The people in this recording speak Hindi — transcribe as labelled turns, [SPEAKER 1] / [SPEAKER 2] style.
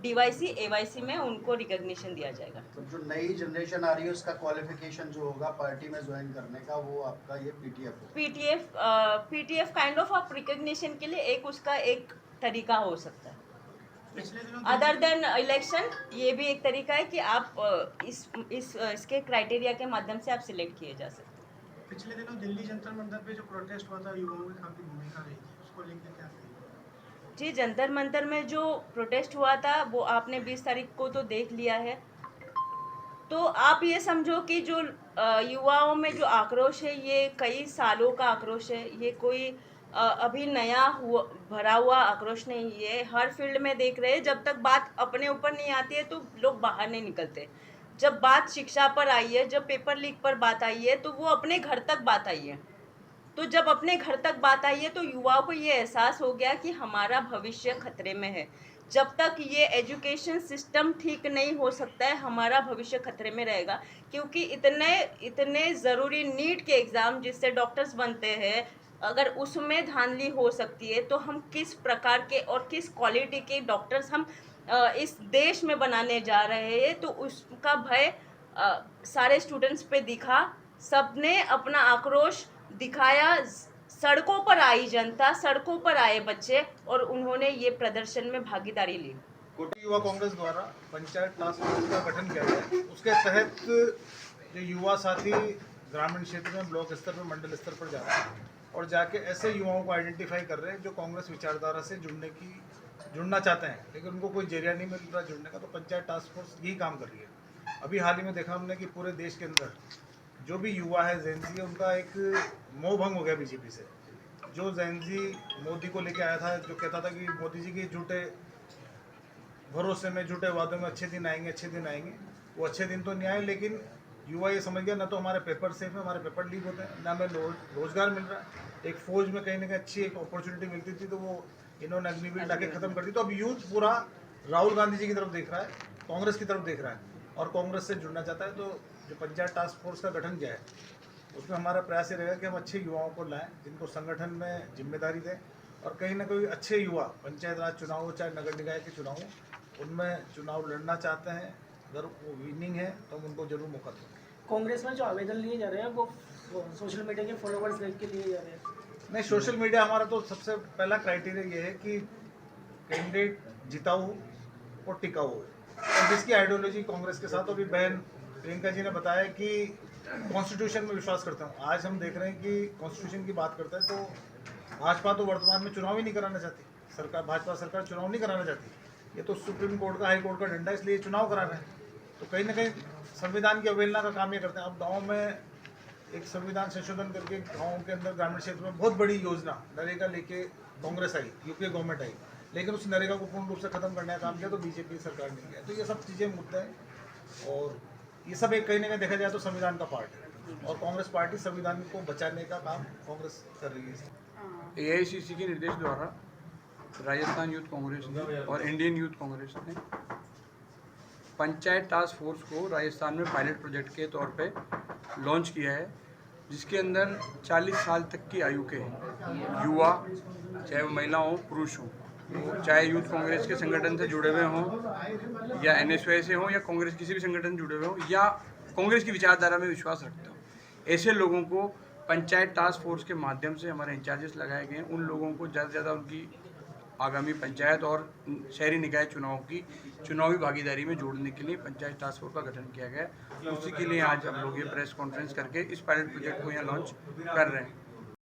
[SPEAKER 1] डीवाईसी एवाईसी में उनको रिकॉग्निशन दिया जाएगा।
[SPEAKER 2] तो जो नई जनरेशन आ रही है उसका क्वालिफिकेशन जो होगा पार्टी में ज्वाइन करने का वो आपका ये पीटीएफ होगा।
[SPEAKER 1] पीटीएफ काइंड ऑफ रिकॉग्निशन के लिए एक उसका एक तरीका हो सकता है। अदर देन इलेक्शन ये भी एक तरीका है कि आप इसके क्राइटेरिया के माध्यम से आप सिलेक्ट किए जा सकते हैं।
[SPEAKER 3] पिछले दिनों दिल्ली जंतर मंतर पे जो प्रोटेस्ट हुआ था युवाओं की काफी भूमिका रही थी, उसको लेकर क्या कहेंगे?
[SPEAKER 1] जी, जंतर मंतर में जो प्रोटेस्ट हुआ था वो आपने 20 तारीख को तो देख लिया है। तो आप ये समझो कि जो युवाओं में जो आक्रोश है ये कई सालों का आक्रोश है। ये कोई अभी नया भरा हुआ आक्रोश नहीं है। हर फील्ड में देख रहे हैं, जब तक बात अपने ऊपर नहीं आती है तो लोग बाहर नहीं निकलते। जब बात शिक्षा पर आई है, जब पेपर लीक पर बात आई है, तो वो अपने घर तक बात आई है। तो जब अपने घर तक बात आई है तो युवाओं को ये एहसास हो गया कि हमारा भविष्य खतरे में है। जब तक ये एजुकेशन सिस्टम ठीक नहीं हो सकता है, हमारा भविष्य खतरे में रहेगा। क्योंकि इतने इतने ज़रूरी नीट के एग्ज़ाम जिससे डॉक्टर्स बनते हैं, अगर उसमें धांधली हो सकती है तो हम किस प्रकार के और किस क्वालिटी के डॉक्टर्स हम इस देश में बनाने जा रहे हैं, तो उसका भय सारे स्टूडेंट्स पे दिखा। सबने अपना आक्रोश दिखाया। सड़कों पर आई जनता, सड़कों पर आए बच्चे और उन्होंने ये प्रदर्शन में भागीदारी ली।
[SPEAKER 4] कोटा युवा कांग्रेस द्वारा पंचायत टास्क फोर्स का गठन किया गया है। उसके तहत जो युवा साथी ग्रामीण क्षेत्र में ब्लॉक स्तर पर मंडल स्तर पर जा रहे हैं और जाके ऐसे युवाओं को आइडेंटिफाई कर रहे हैं जो कांग्रेस विचारधारा से जुड़ना चाहते हैं, लेकिन उनको कोई जरिया नहीं मिल रहा जुड़ने का। तो पंचायत टास्क फोर्स यही काम कर रही है। अभी हाल ही में देखा हमने कि पूरे देश के अंदर जो भी युवा है, जेनजी है, उनका एक मोह भंग हो गया बीजेपी से। जो जेनजी मोदी को लेके आया था, जो कहता था कि मोदी जी के झूठे भरोसे में, झूठे वादों में अच्छे दिन आएंगे, अच्छे दिन आएंगे, वो अच्छे दिन तो नहीं आए। लेकिन युवा ये समझ गया ना तो हमारे पेपर सेफ है, हमारे पेपर लीक होते हैं, ना हमें रोजगार मिल रहा है। एक फौज में कहीं ना कहीं अच्छी एक अपॉर्चुनिटी मिलती थी तो वो इन्होंने अग्निवीर डाके खत्म कर दी। तो अब यूथ पूरा राहुल गांधी जी की तरफ देख रहा है, कांग्रेस की तरफ देख रहा है और कांग्रेस से जुड़ना चाहता है। तो जो पंचायत टास्क फोर्स का गठन किया है उसमें हमारा प्रयास ये रहेगा कि हम अच्छे युवाओं को लाएं, जिनको संगठन में जिम्मेदारी दें और कहीं ना कहीं अच्छे युवा पंचायत राज चुनाव हो चाहे नगर निकाय के चुनाव हो, उनमें चुनाव लड़ना चाहते हैं। अगर वो विनिंग है तो हम उनको जरूर मौका दें।
[SPEAKER 3] कांग्रेस में जो आवेदन लिए जा रहे हैं वो सोशल मीडिया के फॉलोवर्स देख के लिए जा रहे हैं?
[SPEAKER 4] नहीं, सोशल मीडिया हमारा तो सबसे पहला क्राइटेरिया ये है कि कैंडिडेट जिताऊ हो और टिकाऊ हो और जिसकी आइडियोलॉजी कांग्रेस के साथ। अभी बहन प्रियंका जी ने बताया कि कॉन्स्टिट्यूशन में विश्वास करता हूँ। आज हम देख रहे हैं कि कॉन्स्टिट्यूशन की बात करते हैं तो भाजपा तो वर्तमान में चुनाव ही नहीं कराना चाहती। सरकार, भाजपा सरकार चुनाव नहीं कराना चाहती। ये तो सुप्रीम कोर्ट का, हाई कोर्ट का डंडा, इसलिए चुनाव करा रहे हैं। तो कहीं ना कहीं संविधान की अवहेलना का काम ये करते हैं। अब गाँव में एक संविधान संशोधन करके गाँव के अंदर ग्रामीण क्षेत्र में बहुत बड़ी योजना नरेगा लेके कांग्रेस आई, यूपीए गवर्नमेंट आई, लेकिन उस नरेगा को पूर्ण रूप से खत्म करने का काम किया तो बीजेपी सरकार ने किया। तो ये सब चीज़ें मुद्दे हैं और ये सब एक कहीं ना कहीं देखा जाए तो संविधान का पार्ट है और कांग्रेस पार्टी संविधान को बचाने का काम कांग्रेस कर रही है।
[SPEAKER 5] एआईसीसी के निर्देश द्वारा राजस्थान यूथ कांग्रेस ने और इंडियन यूथ कांग्रेस ने पंचायत टास्क फोर्स को राजस्थान में पायलट प्रोजेक्ट के तौर पे लॉन्च किया है, जिसके अंदर 40 साल तक की आयु के युवा, चाहे वो महिला हो पुरुष हो, चाहे यूथ कांग्रेस के संगठन से जुड़े हुए हों या एनएसवाई से हों या कांग्रेस किसी भी संगठन से जुड़े हुए हों या कांग्रेस की विचारधारा में विश्वास रखते हो, ऐसे लोगों को पंचायत टास्क फोर्स के माध्यम से हमारे इंचार्जेस लगाए गए हैं। उन लोगों को ज़्यादा से ज़्यादा उनकी आगामी पंचायत और शहरी निकाय चुनाव की चुनावी भागीदारी में जोड़ने के लिए पंचायत टास्क फोर्स का गठन किया गया है। उसी के लिए आज हम लोग ये प्रेस कॉन्फ्रेंस करके इस पायलट प्रोजेक्ट को यहाँ लॉन्च कर रहे हैं।